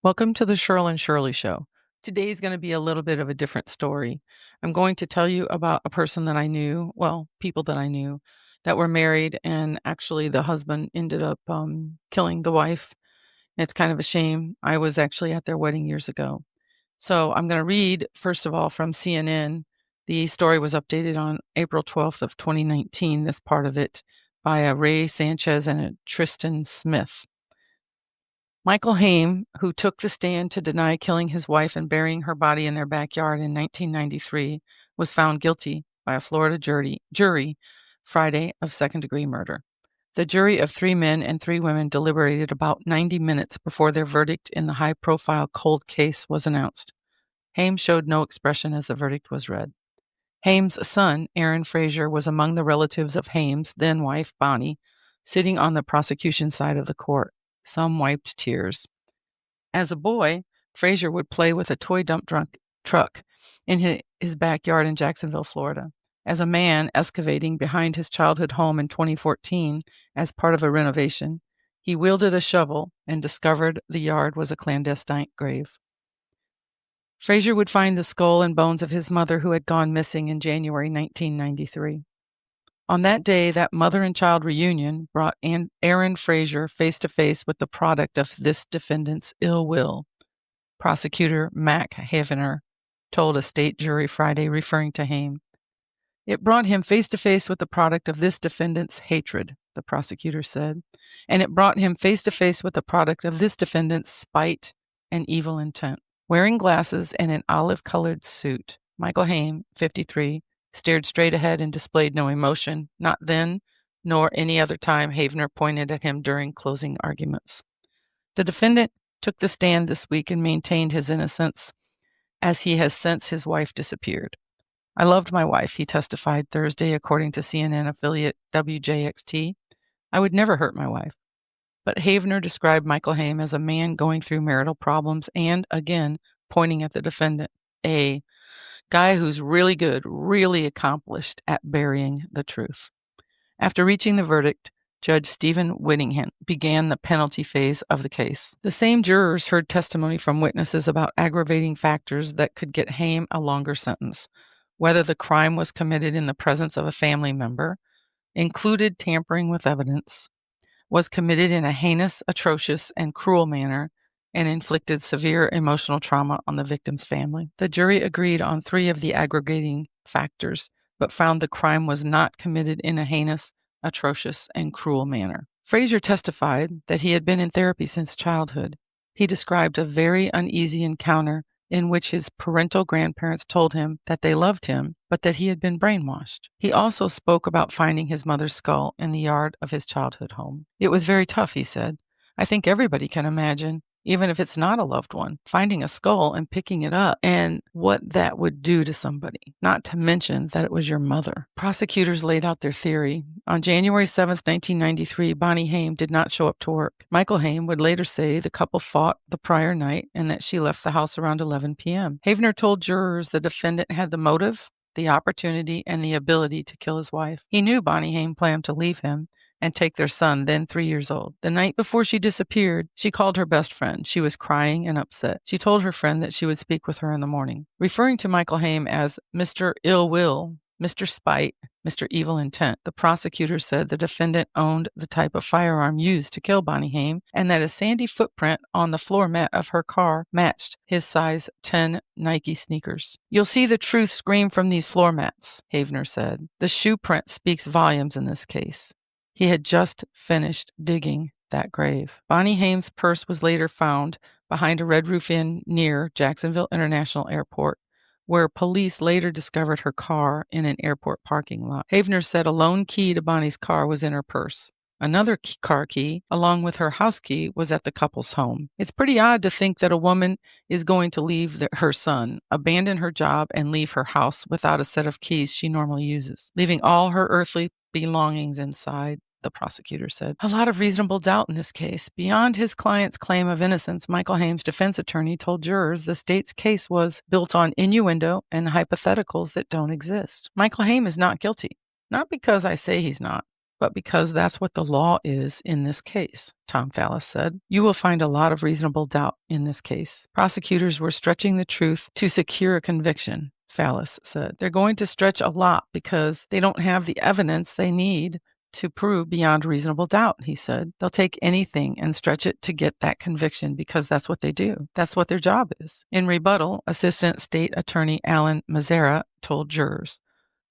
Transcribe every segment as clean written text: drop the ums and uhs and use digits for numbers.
Welcome to the Shirl and Shirley Show. Today is going to be a little bit of a different story. I'm going to tell you about a person that I knew, well, people that I knew that were married, and actually the husband ended up killing the wife. It's kind of a shame. I was actually at their wedding years ago. So I'm going to read, first of all, from CNN. The story was updated on April 12th of 2019, this part of it, by a Ray Sanchez and a Tristan Smith. Michael Haim, who took the stand to deny killing his wife and burying her body in their backyard in 1993, was found guilty by a Florida jury Friday of second-degree murder. The jury of 3 men and 3 women deliberated about 90 minutes before their verdict in the high-profile cold case was announced. Haim showed no expression as the verdict was read. Haim's son, Aaron Frazier, was among the relatives of Haim's then-wife, Bonnie, sitting on the prosecution side of the court. Some wiped tears. As a boy, Frazier would play with a toy dump truck in his backyard in Jacksonville, Florida. As a man excavating behind his childhood home in 2014 as part of a renovation, he wielded a shovel and discovered the yard was a clandestine grave. Frazier would find the skull and bones of his mother, who had gone missing in January 1993. On that day, that mother and child reunion brought Aaron Frazier face to face with the product of this defendant's ill will. Prosecutor Mac Havener told a state jury Friday, referring to Haim. It brought him face to face with the product of this defendant's hatred, the prosecutor said, and it brought him face to face with the product of this defendant's spite and evil intent. Wearing glasses and an olive-colored suit, Michael Haim, 53, stared straight ahead and displayed no emotion, not then, nor any other time Havener pointed at him during closing arguments. The defendant took the stand this week and maintained his innocence, as he has since his wife disappeared. I loved my wife, he testified Thursday, according to CNN affiliate WJXT. I would never hurt my wife. But Havener described Michael Haim as a man going through marital problems and, again, pointing at the defendant, a guy who's really good, really accomplished at burying the truth. After reaching the verdict, Judge Stephen Whittingham began the penalty phase of the case. The same jurors heard testimony from witnesses about aggravating factors that could get Haim a longer sentence, whether the crime was committed in the presence of a family member, included tampering with evidence, was committed in a heinous, atrocious, and cruel manner, and inflicted severe emotional trauma on the victim's family. The jury agreed on 3 of the aggregating factors, but found the crime was not committed in a heinous, atrocious, and cruel manner. Frazier testified that he had been in therapy since childhood. He described a very uneasy encounter in which his parental grandparents told him that they loved him, but that he had been brainwashed. He also spoke about finding his mother's skull in the yard of his childhood home. It was very tough, he said. I think everybody can imagine, even if it's not a loved one, finding a skull and picking it up and what that would do to somebody, not to mention that it was your mother. Prosecutors laid out their theory. On January 7th, 1993, Bonnie Haim did not show up to work. Michael Haim would later say the couple fought the prior night and that she left the house around 11 p.m. Havener told jurors the defendant had the motive, the opportunity, and the ability to kill his wife. He knew Bonnie Haim planned to leave him and take their son, then 3 years old. The night before she disappeared, she called her best friend. She was crying and upset. She told her friend that she would speak with her in the morning. Referring to Michael Haim as Mr. Ill Will, Mr. Spite, Mr. Evil Intent, the prosecutor said the defendant owned the type of firearm used to kill Bonnie Haim and that a sandy footprint on the floor mat of her car matched his size 10 Nike sneakers. You'll see the truth scream from these floor mats, Havener said. The shoe print speaks volumes in this case. He had just finished digging that grave. Bonnie Haim's purse was later found behind a Red Roof Inn near Jacksonville International Airport, where police later discovered her car in an airport parking lot. Havener said a lone key to Bonnie's car was in her purse. Another car key, along with her house key, was at the couple's home. It's pretty odd to think that a woman is going to leave her son, abandon her job, and leave her house without a set of keys she normally uses, leaving all her earthly belongings inside, the prosecutor said. A lot of reasonable doubt in this case. Beyond his client's claim of innocence, Michael Haim's defense attorney told jurors the state's case was built on innuendo and hypotheticals that don't exist. Michael Haim is not guilty. Not because I say he's not, but because that's what the law is in this case, Tom Fallis said. You will find a lot of reasonable doubt in this case. Prosecutors were stretching the truth to secure a conviction, Fallis said. They're going to stretch a lot because they don't have the evidence they need to prove beyond reasonable doubt, he said. They'll take anything and stretch it to get that conviction because that's what they do. That's what their job is. In rebuttal, Assistant State Attorney Alan Mazzara told jurors,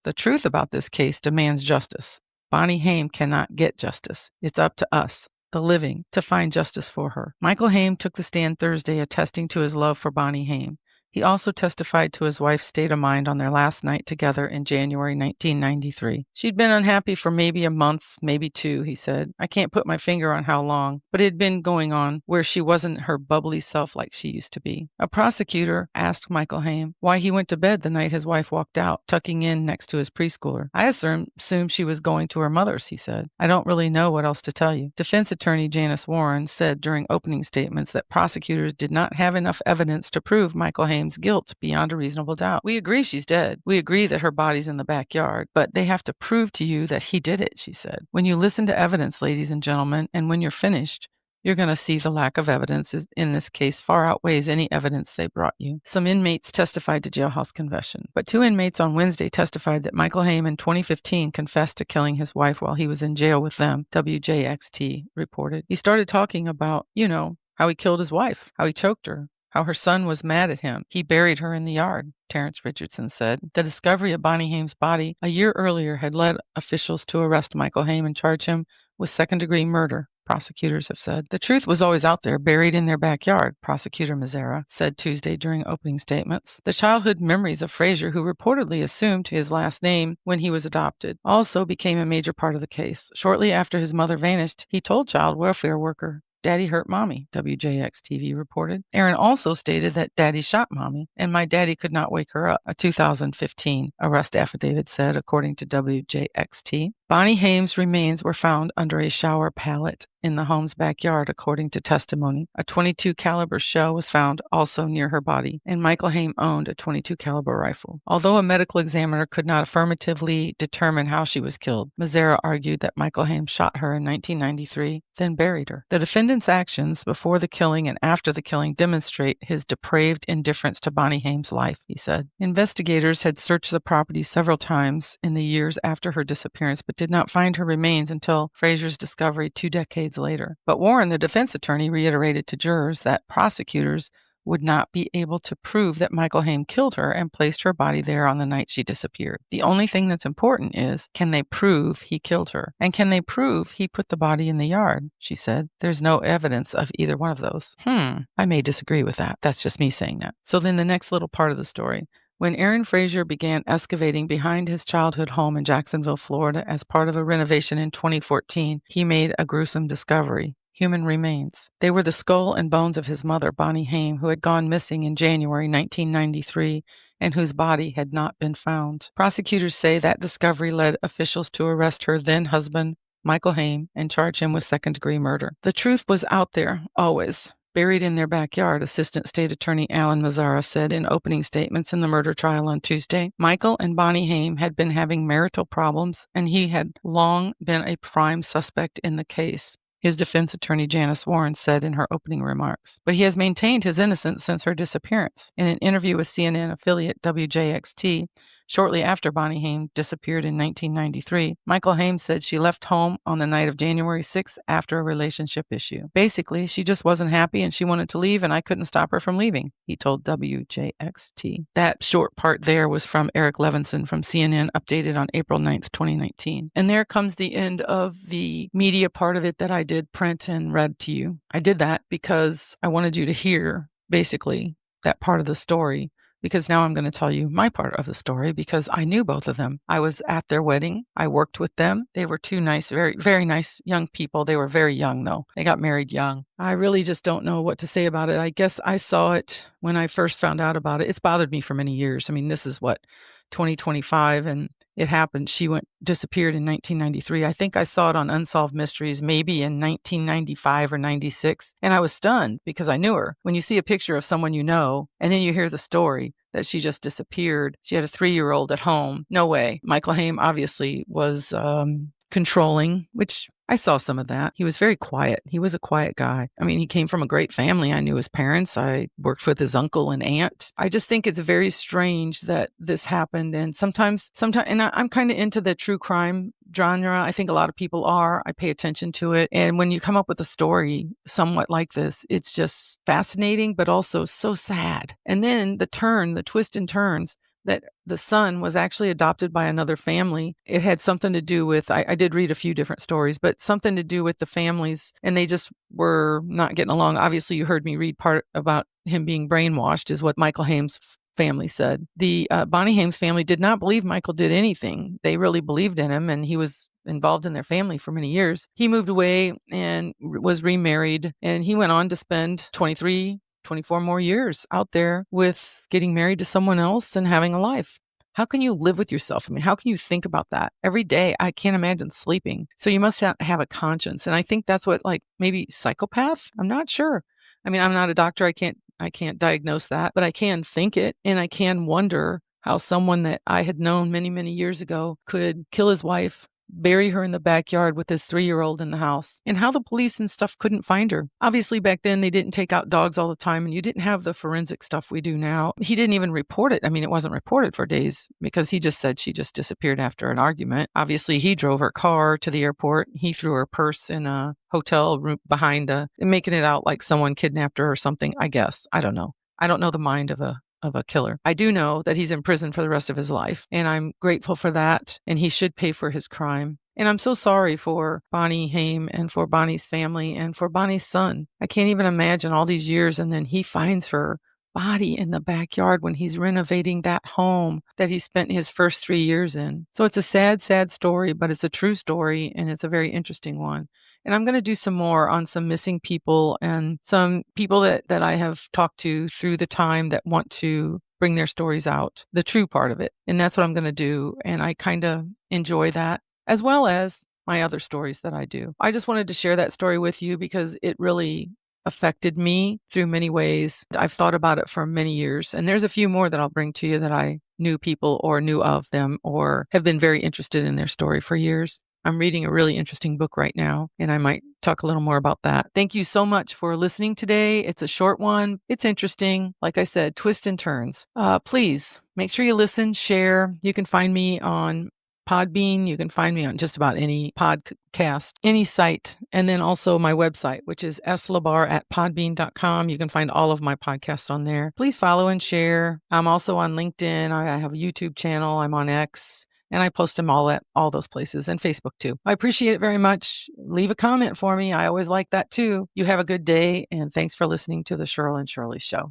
the truth about this case demands justice. Bonnie Haim cannot get justice. It's up to us, the living, to find justice for her. Michael Haim took the stand Thursday attesting to his love for Bonnie Haim. He also testified to his wife's state of mind on their last night together in January 1993. She'd been unhappy for maybe a month, maybe two, he said. I can't put my finger on how long, but it had been going on where she wasn't her bubbly self like she used to be. A prosecutor asked Michael Haim why he went to bed the night his wife walked out, tucking in next to his preschooler. I assumed she was going to her mother's, he said. I don't really know what else to tell you. Defense attorney Janice Warren said during opening statements that prosecutors did not have enough evidence to prove Michael Haim's guilt beyond a reasonable doubt. We agree she's dead. We agree that her body's in the backyard, but they have to prove to you that he did it, she said. When you listen to evidence, ladies and gentlemen, and when you're finished, you're going to see the lack of evidence in this case far outweighs any evidence they brought you. Some inmates testified to jailhouse confession, but 2 inmates on Wednesday testified that Michael Haim in 2015 confessed to killing his wife while he was in jail with them, WJXT reported. He started talking about, how he killed his wife, how he choked her, how her son was mad at him. He buried her in the yard, Terrence Richardson said. The discovery of Bonnie Haim's body a year earlier had led officials to arrest Michael Haim and charge him with second-degree murder, prosecutors have said. The truth was always out there, buried in their backyard, Prosecutor Mazzara said Tuesday during opening statements. The childhood memories of Frazier, who reportedly assumed his last name when he was adopted, also became a major part of the case. Shortly after his mother vanished, he told child welfare worker Daddy hurt Mommy, WJX-TV reported. Aaron also stated that Daddy shot Mommy, and my daddy could not wake her up, a 2015 arrest affidavit said, according to WJXT. Bonnie Haim's remains were found under a shower pallet in the home's backyard, according to testimony. A .22 caliber shell was found also near her body, and Michael Haim owned a .22 caliber rifle. Although a medical examiner could not affirmatively determine how she was killed, Mazzara argued that Michael Haim shot her in 1993, then buried her. The defendant's actions before the killing and after the killing demonstrate his depraved indifference to Bonnie Haim's life, he said. Investigators had searched the property several times in the years after her disappearance, but did not find her remains until Frazier's discovery 2 decades later. But Warren, the defense attorney, reiterated to jurors that prosecutors would not be able to prove that Michael Haim killed her and placed her body there on the night she disappeared. The only thing that's important is, can they prove he killed her? And can they prove he put the body in the yard? She said. There's no evidence of either one of those. I may disagree with that. That's just me saying that. So then the next little part of the story. When Aaron Frazier began excavating behind his childhood home in Jacksonville, Florida, as part of a renovation in 2014, he made a gruesome discovery. Human remains. They were the skull and bones of his mother, Bonnie Haim, who had gone missing in January 1993 and whose body had not been found. Prosecutors say that discovery led officials to arrest her then-husband, Michael Haim, and charge him with second-degree murder. The truth was out there, always. Buried in their backyard, Assistant State Attorney Alan Mazzara said in opening statements in the murder trial on Tuesday. Michael and Bonnie Haim had been having marital problems, and he had long been a prime suspect in the case, his defense attorney Janice Warren said in her opening remarks. But he has maintained his innocence since her disappearance. In an interview with CNN affiliate WJXT, shortly after Bonnie Haim disappeared in 1993, Michael Haim said she left home on the night of January 6th after a relationship issue. Basically, she just wasn't happy and she wanted to leave, and I couldn't stop her from leaving, he told WJXT. That short part there was from Eric Levinson from CNN, updated on April 9th, 2019. And there comes the end of the media part of it that I did print and read to you. I did that because I wanted you to hear, basically, that part of the story, because now I'm going to tell you my part of the story, because I knew both of them. I was at their wedding. I worked with them. They were 2 nice, very, very nice young people. They were very young, though. They got married young. I really just don't know what to say about it. I guess I saw it when I first found out about it. It's bothered me for many years. I mean, this is 2025, and it happened. She disappeared in 1993. I think I saw it on Unsolved Mysteries maybe in 1995 or 96, and I was stunned because I knew her. When you see a picture of someone you know, and then you hear the story that she just disappeared. She had a 3-year-old at home. No way. Michael Haim obviously was controlling, which I saw some of that. He was very quiet. He was a quiet guy. I mean, he came from a great family. I knew his parents. I worked with his uncle and aunt. I just think it's very strange that this happened. And sometimes, and I'm kind of into the true crime genre. I think a lot of people are. I pay attention to it. And when you come up with a story somewhat like this, it's just fascinating, but also so sad. And then the twist and turns, that the son was actually adopted by another family. It had something to do with, I did read a few different stories, but something to do with the families, and they just were not getting along. Obviously, you heard me read part about him being brainwashed, is what Michael Haim's family said. The Bonnie Haim's family did not believe Michael did anything. They really believed in him, and he was involved in their family for many years. He moved away and was remarried, and he went on to spend 24 more years out there with getting married to someone else and having a life. How can you live with yourself? I mean, how can you think about that every day? I can't imagine sleeping. So you must have a conscience. And I think that's what, like, maybe psychopath? I'm not sure. I mean, I'm not a doctor. I can't diagnose that, but I can think it. And I can wonder how someone that I had known many, many years ago could kill his wife, bury her in the backyard with his 3-year-old in the house, and how the police and stuff couldn't find her. Obviously, back then, they didn't take out dogs all the time, and you didn't have the forensic stuff we do now. He didn't even report it. I mean, it wasn't reported for days because he just said she just disappeared after an argument. Obviously, he drove her car to the airport. He threw her purse in a hotel room behind making it out like someone kidnapped her or something, I guess. I don't know. I don't know the mind of a killer. I do know that he's in prison for the rest of his life, and I'm grateful for that, and he should pay for his crime. And I'm so sorry for Bonnie Haim and for Bonnie's family and for Bonnie's son. I can't even imagine all these years, and then he finds her body in the backyard when he's renovating that home that he spent his first 3 years in. So it's a sad, sad story, but it's a true story, and it's a very interesting one. And I'm going to do some more on some missing people and some people that I have talked to through the time that want to bring their stories out, the true part of it. And that's what I'm going to do. And I kind of enjoy that, as well as my other stories that I do. I just wanted to share that story with you because it really affected me through many ways. I've thought about it for many years. And there's a few more that I'll bring to you that I knew people or knew of them or have been very interested in their story for years. I'm reading a really interesting book right now, and I might talk a little more about that. Thank you so much for listening today. It's a short one. It's interesting. Like I said, twists and turns. Please make sure you listen, share. You can find me on Podbean. You can find me on just about any podcast, any site. And then also my website, which is slabar@podbean.com. You can find all of my podcasts on there. Please follow and share. I'm also on LinkedIn. I have a YouTube channel. I'm on X. And I post them all at all those places, and Facebook too. I appreciate it very much. Leave a comment for me. I always like that too. You have a good day, and thanks for listening to the Cheryl and Shirley Show.